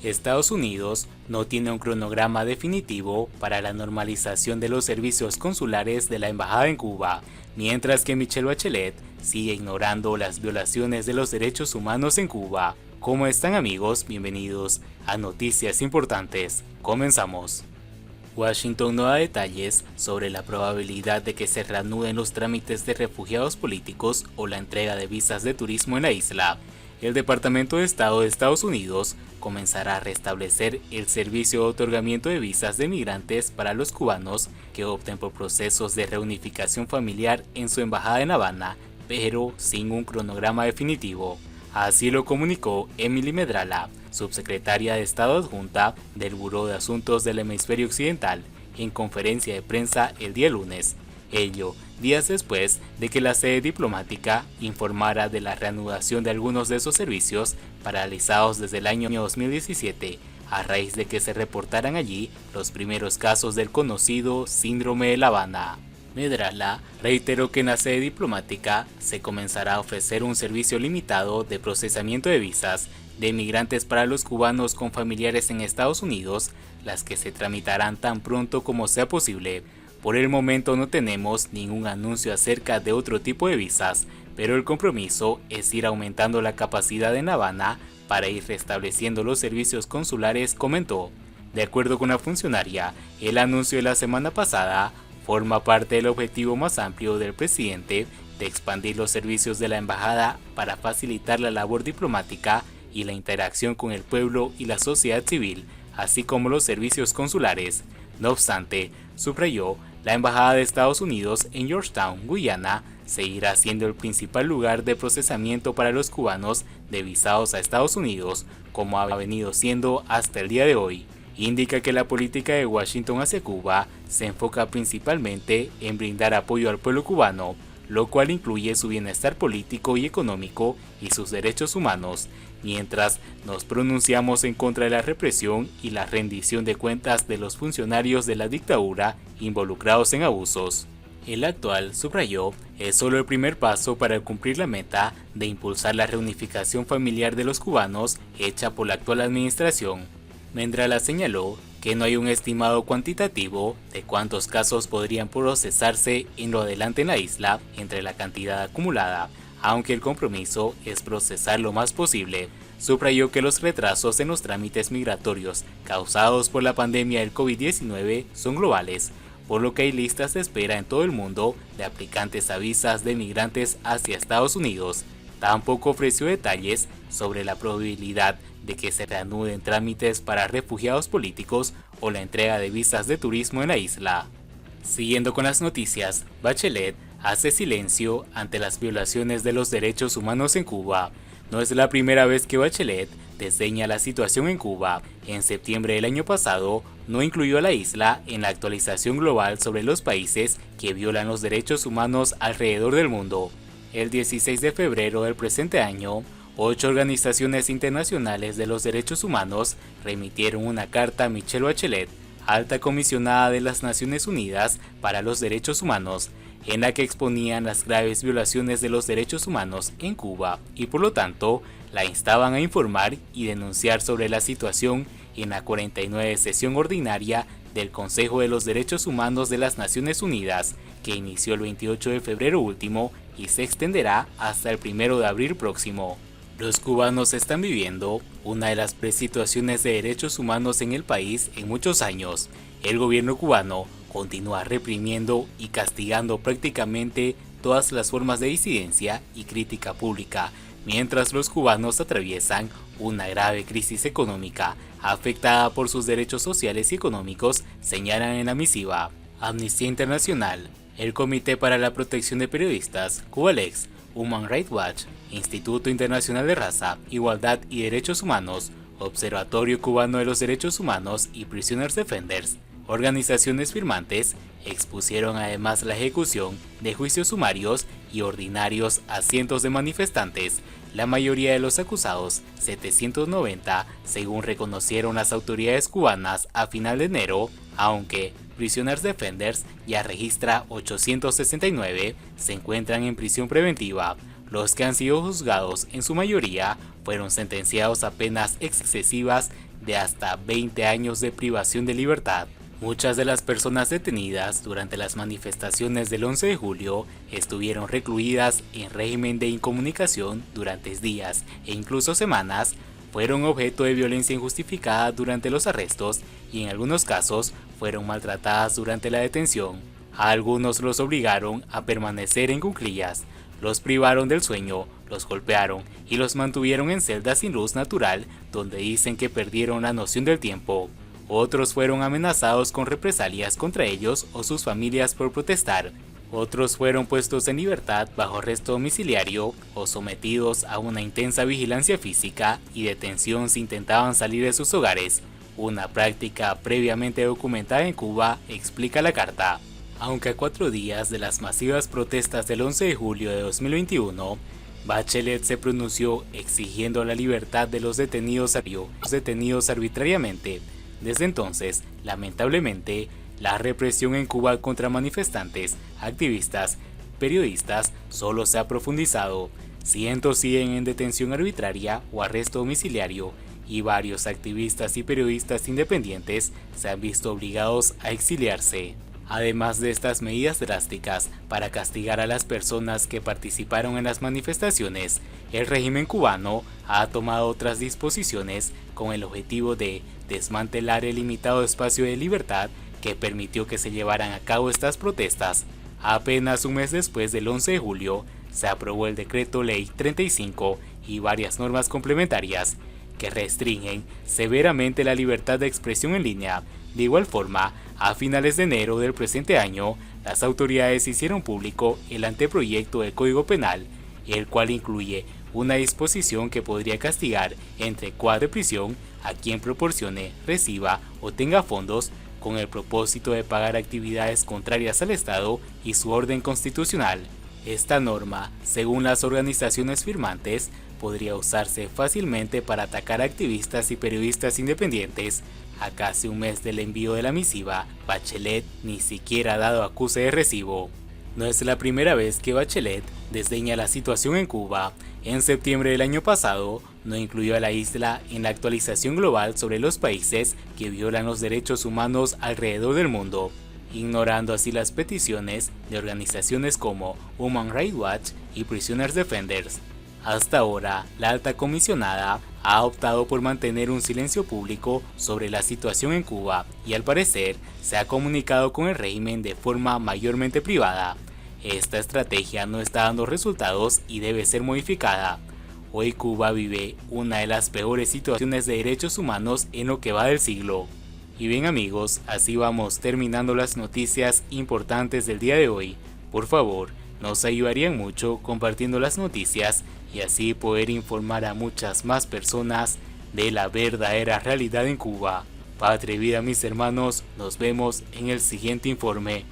Estados Unidos no tiene un cronograma definitivo para la normalización de los servicios consulares de la embajada en Cuba, mientras que Michelle Bachelet sigue ignorando las violaciones de los derechos humanos en Cuba. ¿Cómo están, amigos? Bienvenidos a Noticias Importantes. Comenzamos. Washington no da detalles sobre la probabilidad de que se reanuden los trámites de refugiados políticos o la entrega de visas de turismo en la isla. El Departamento de Estado de Estados Unidos comenzará a restablecer el servicio de otorgamiento de visas de migrantes para los cubanos que opten por procesos de reunificación familiar en su embajada en Habana, pero sin un cronograma definitivo. Así lo comunicó Emily Medrala, subsecretaria de Estado adjunta del Buró de Asuntos del Hemisferio Occidental, en conferencia de prensa el día lunes. Ello, días después de que la sede diplomática informara de la reanudación de algunos de esos servicios paralizados desde el año 2017, a raíz de que se reportaran allí los primeros casos del conocido síndrome de La Habana. Medrala reiteró que en la sede diplomática se comenzará a ofrecer un servicio limitado de procesamiento de visas de migrantes para los cubanos con familiares en Estados Unidos, las que se tramitarán tan pronto como sea posible. Por el momento no tenemos ningún anuncio acerca de otro tipo de visas, pero el compromiso es ir aumentando la capacidad en La Habana para ir restableciendo los servicios consulares, comentó. De acuerdo con la funcionaria, el anuncio de la semana pasada forma parte del objetivo más amplio del presidente de expandir los servicios de la embajada para facilitar la labor diplomática y la interacción con el pueblo y la sociedad civil, así como los servicios consulares. No obstante, subrayó, la embajada de Estados Unidos en Georgetown, Guyana, seguirá siendo el principal lugar de procesamiento para los cubanos de visados a Estados Unidos, como ha venido siendo hasta el día de hoy. Indica que la política de Washington hacia Cuba se enfoca principalmente en brindar apoyo al pueblo cubano, lo cual incluye su bienestar político y económico y sus derechos humanos, mientras nos pronunciamos en contra de la represión y la rendición de cuentas de los funcionarios de la dictadura involucrados en abusos. El actual, subrayó, es solo el primer paso para cumplir la meta de impulsar la reunificación familiar de los cubanos hecha por la actual administración. Medrala señaló que no hay un estimado cuantitativo de cuántos casos podrían procesarse en lo adelante en la isla entre la cantidad acumulada, aunque el compromiso es procesar lo más posible. Subrayó que los retrasos en los trámites migratorios causados por la pandemia del COVID-19 son globales, por lo que hay listas de espera en todo el mundo de aplicantes a visas de migrantes hacia Estados Unidos. Tampoco ofreció detalles sobre la probabilidad de que se reanuden trámites para refugiados políticos o la entrega de visas de turismo en la isla. Siguiendo con las noticias, Bachelet hace silencio ante las violaciones de los derechos humanos en Cuba. No es la primera vez que Bachelet desdeña la situación en Cuba. En septiembre del año pasado, no incluyó a la isla en la actualización global sobre los países que violan los derechos humanos alrededor del mundo. El 16 de febrero del presente año, 8 organizaciones internacionales de los derechos humanos remitieron una carta a Michelle Bachelet, alta comisionada de las Naciones Unidas para los Derechos Humanos, en la que exponían las graves violaciones de los derechos humanos en Cuba y por lo tanto la instaban a informar y denunciar sobre la situación en la 49 sesión ordinaria del Consejo de los Derechos Humanos de las Naciones Unidas, que inició el 28 de febrero último y se extenderá hasta el 1 de abril próximo. Los cubanos están viviendo una de las peores situaciones de derechos humanos en el país en muchos años. El gobierno cubano continúa reprimiendo y castigando prácticamente todas las formas de disidencia y crítica pública, mientras los cubanos atraviesan una grave crisis económica afectada por sus derechos sociales y económicos, señalan en la misiva. Amnistía Internacional, el Comité para la Protección de Periodistas, Cubalex, Human Rights Watch, Instituto Internacional de Raza, Igualdad y Derechos Humanos, Observatorio Cubano de los Derechos Humanos y Prisoners Defenders, organizaciones firmantes, expusieron además la ejecución de juicios sumarios y ordinarios a cientos de manifestantes, la mayoría de los acusados, 790, según reconocieron las autoridades cubanas a final de enero, aunque Prisoners Defenders ya registra 869, se encuentran en prisión preventiva. Los que han sido juzgados en su mayoría fueron sentenciados a penas excesivas de hasta 20 años de privación de libertad. Muchas de las personas detenidas durante las manifestaciones del 11 de julio estuvieron recluidas en régimen de incomunicación durante días e incluso semanas, fueron objeto de violencia injustificada durante los arrestos y en algunos casos fueron maltratadas durante la detención. A algunos los obligaron a permanecer en cuclillas, los privaron del sueño, los golpearon y los mantuvieron en celdas sin luz natural donde dicen que perdieron la noción del tiempo. Otros fueron amenazados con represalias contra ellos o sus familias por protestar. Otros fueron puestos en libertad bajo arresto domiciliario o sometidos a una intensa vigilancia física y detención si intentaban salir de sus hogares, una práctica previamente documentada en Cuba, explica la carta. Aunque a 4 días de las masivas protestas del 11 de julio de 2021, Bachelet se pronunció exigiendo la libertad de los detenidos arbitrariamente. Desde entonces, lamentablemente, la represión en Cuba contra manifestantes, activistas, periodistas solo se ha profundizado. Cientos siguen en detención arbitraria o arresto domiciliario y varios activistas y periodistas independientes se han visto obligados a exiliarse. Además de estas medidas drásticas para castigar a las personas que participaron en las manifestaciones, el régimen cubano ha tomado otras disposiciones con el objetivo de desmantelar el limitado espacio de libertad que permitió que se llevaran a cabo estas protestas. Apenas un mes después del 11 de julio, se aprobó el Decreto Ley 35 y varias normas complementarias que restringen severamente la libertad de expresión en línea. De igual forma, a finales de enero del presente año, las autoridades hicieron público el anteproyecto del Código Penal, el cual incluye una disposición que podría castigar entre 4 de prisión a quien proporcione, reciba o tenga fondos con el propósito de pagar actividades contrarias al Estado y su orden constitucional. Esta norma, según las organizaciones firmantes, podría usarse fácilmente para atacar a activistas y periodistas independientes. A casi un mes del envío de la misiva, Bachelet ni siquiera ha dado acuse de recibo. No es la primera vez que Bachelet desdeña la situación en Cuba. En septiembre del año pasado, no incluyó a la isla en la actualización global sobre los países que violan los derechos humanos alrededor del mundo, ignorando así las peticiones de organizaciones como Human Rights Watch y Prisoners Defenders. Hasta ahora, la alta comisionada ha optado por mantener un silencio público sobre la situación en Cuba y al parecer se ha comunicado con el régimen de forma mayormente privada. Esta estrategia no está dando resultados y debe ser modificada. Hoy Cuba vive una de las peores situaciones de derechos humanos en lo que va del siglo. Y bien amigos, así vamos terminando las noticias importantes del día de hoy. Por favor, nos ayudarían mucho compartiendo las noticias y así poder informar a muchas más personas de la verdadera realidad en Cuba. Patria y vida mis hermanos, nos vemos en el siguiente informe.